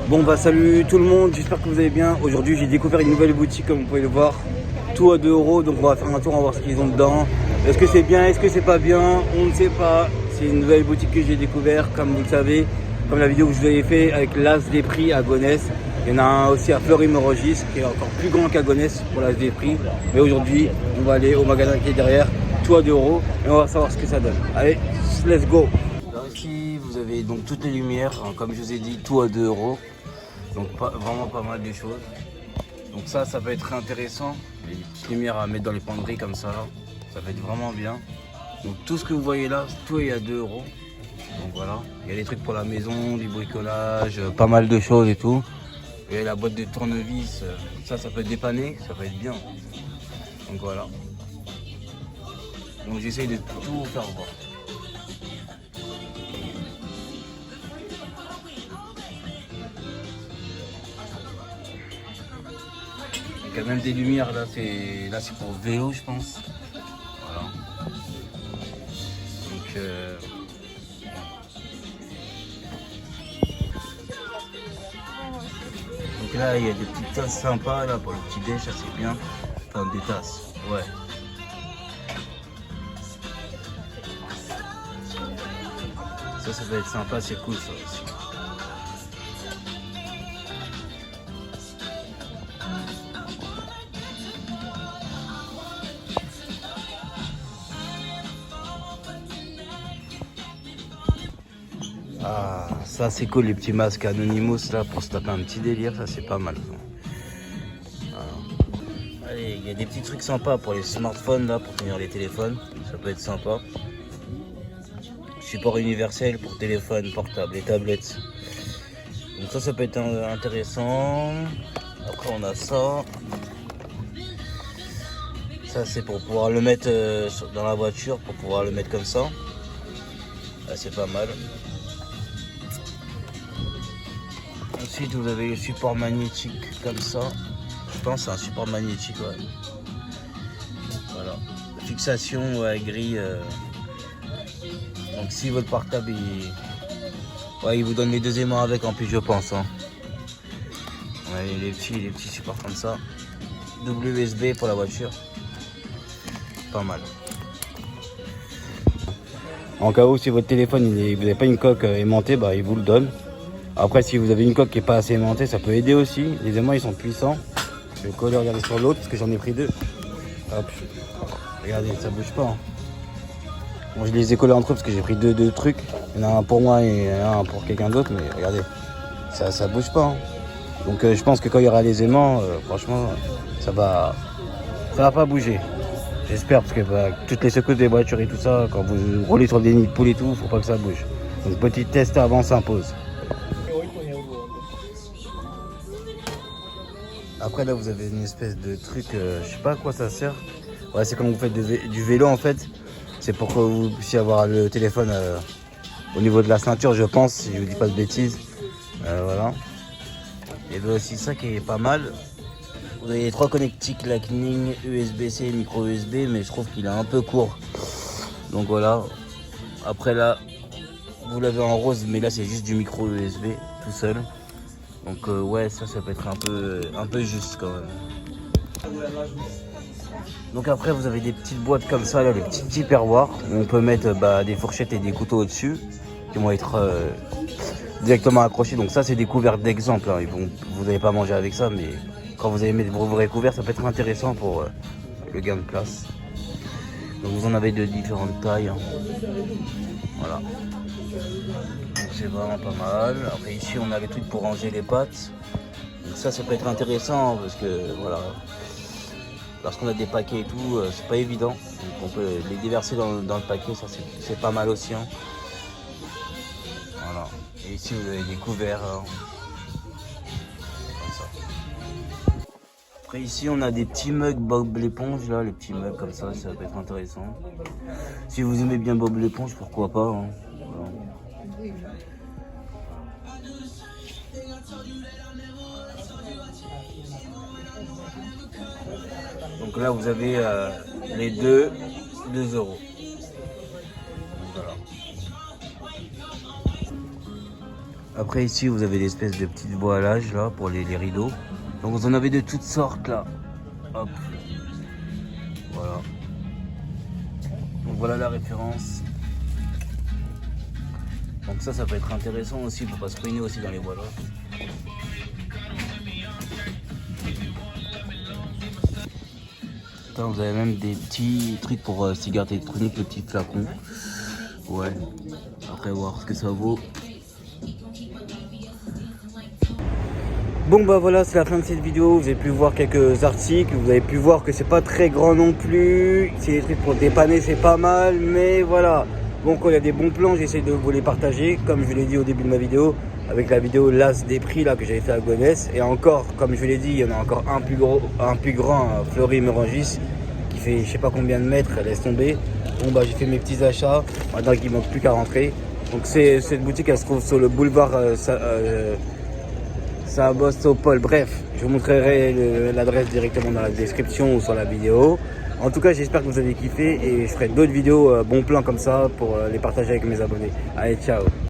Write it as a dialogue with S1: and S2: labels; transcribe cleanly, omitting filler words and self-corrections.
S1: Bon bah salut tout le monde, j'espère que vous allez bien. Aujourd'hui j'ai découvert une nouvelle boutique comme vous pouvez le voir. Tout à 2 €, donc on va faire un tour, on va voir ce qu'ils ont dedans. Est-ce que c'est bien, est-ce que c'est pas bien? On ne sait pas. C'est une nouvelle boutique que j'ai découvert, comme vous le savez. Comme la vidéo que je vous avais fait avec l'As des prix à Gonesse. Il y en a un aussi à Fleury-Mérogis qui est encore plus grand qu'à Gonesse pour l'As des prix. Mais aujourd'hui on va aller au magasin qui est derrière, tout à 2 € et on va savoir ce que ça donne. Allez, let's go. Alors ici vous avez donc toutes les lumières, hein, comme je vous ai dit, tout à 2 €. Donc vraiment pas mal de choses. Donc ça peut être intéressant. Les petites lumières à mettre dans les penderies comme ça, ça va être vraiment bien. Donc tout ce que vous voyez là, tout est à 2 €. Donc voilà, il y a des trucs pour la maison, du bricolage, pas mal de choses et tout. Et la boîte de tournevis, ça peut être dépanné, ça peut être bien. Donc voilà. Donc j'essaye de tout vous faire voir. Il y a même des lumières là, c'est pour vélo je pense. Voilà. Donc là il y a des petites tasses sympas là pour le petit déj, ça c'est bien. Enfin des tasses, ouais. Ça va être sympa, c'est cool ça aussi. Ah, ça c'est cool les petits masques Anonymous là pour se taper un petit délire, ça c'est pas mal. Voilà. Allez, il y a des petits trucs sympas pour les smartphones là, pour tenir les téléphones, ça peut être sympa. Support universel pour téléphone portable et tablettes. Donc ça peut être intéressant. Après on a ça. Ça c'est pour pouvoir le mettre dans la voiture, pour pouvoir le mettre comme ça. Là c'est pas mal. Ensuite vous avez le support magnétique comme ça. Je pense que c'est un support magnétique, ouais. Voilà. Fixation, ouais, grille. Donc si votre portable il vous donne les deux aimants avec en plus je pense. Hein. Ouais, les petits supports comme ça. Double USB pour la voiture. Pas mal. En cas où si votre téléphone vous n'avez pas une coque aimantée, bah, il vous le donne. Après si vous avez une coque qui n'est pas assez aimantée, ça peut aider aussi. Les aimants ils sont puissants. Je vais coller, regarder sur l'autre parce que j'en ai pris deux. Hop. Regardez, ça bouge pas. Hein. Bon, je les ai collés entre eux parce que j'ai pris deux trucs. Il y en a un pour moi et un pour quelqu'un d'autre, mais regardez, ça bouge pas. Hein. Donc je pense que quand il y aura les aimants, franchement, ça va pas bouger. J'espère parce que toutes les secousses des voitures et tout ça, quand vous roulez sur des nids de poules et tout, faut pas que ça bouge. Donc petit test avant s'impose. Après là vous avez une espèce de truc, je sais pas à quoi ça sert. Ouais, c'est quand vous faites du vélo en fait. C'est pour que vous puissiez avoir le téléphone au niveau de la ceinture, je pense, si je vous dis pas de bêtises. Voilà. Et bien aussi ça qui est pas mal. Vous avez 3 connectiques Lightning, USB-C et micro USB, mais je trouve qu'il est un peu court. Donc voilà. Après là, vous l'avez en rose, mais là c'est juste du micro USB tout seul. Donc ouais, ça peut être un peu juste quand même. Donc après vous avez des petites boîtes comme ça, là, des petits tupperwares où on peut mettre des fourchettes et des couteaux au-dessus qui vont être directement accrochés. Donc ça c'est des couverts d'exemple, hein. Vous n'allez pas manger avec ça, mais quand vous allez mettre vos vrais couverts, ça peut être intéressant pour le gain de place. Donc vous en avez de différentes tailles. Hein. Voilà. C'est vraiment pas mal. Après ici on a les trucs pour ranger les pâtes. Donc ça peut être intéressant parce que voilà. Lorsqu'on a des paquets et tout, c'est pas évident. Donc on peut les déverser dans le paquet, ça c'est pas mal aussi. Hein. Voilà. Et ici vous avez des couverts. Hein. Comme ça. Après ici on a des petits mugs Bob l'éponge, là, les petits mugs comme ça peut être intéressant. Si vous aimez bien Bob l'éponge, pourquoi pas. Hein. Voilà. Donc là vous avez les 2 €. Voilà. Après ici vous avez des espèces de petites voilages là pour les rideaux. Donc vous en avez de toutes sortes là. Hop. Voilà. Donc voilà la référence. Donc ça peut être intéressant aussi pour pas se ruiner aussi dans les voilages. Putain, vous avez même des petits trucs pour cigarettes électroniques, le petit flacon. Ouais. Après voir ce que ça vaut. Bon bah voilà, c'est la fin de cette vidéo. Vous avez pu voir quelques articles, vous avez pu voir que c'est pas très grand non plus. C'est des trucs pour dépanner, c'est pas mal, mais voilà. Bon, quand il y a des bons plans, j'essaie de vous les partager, comme je l'ai dit au début de ma vidéo, avec la vidéo l'as des prix là que j'avais fait à Gonesse. Et encore, comme je l'ai dit, il y en a encore un plus grand, Fleury-Mérangis, qui fait je sais pas combien de mètres, laisse tomber. Bon bah j'ai fait mes petits achats, maintenant il manque plus qu'à rentrer. Donc cette boutique elle se trouve sur le boulevard Sébastopol. Bref, je vous montrerai l'adresse directement dans la description ou sur la vidéo. En tout cas, j'espère que vous avez kiffé et je ferai d'autres vidéos bons plans comme ça pour les partager avec mes abonnés. Allez, ciao!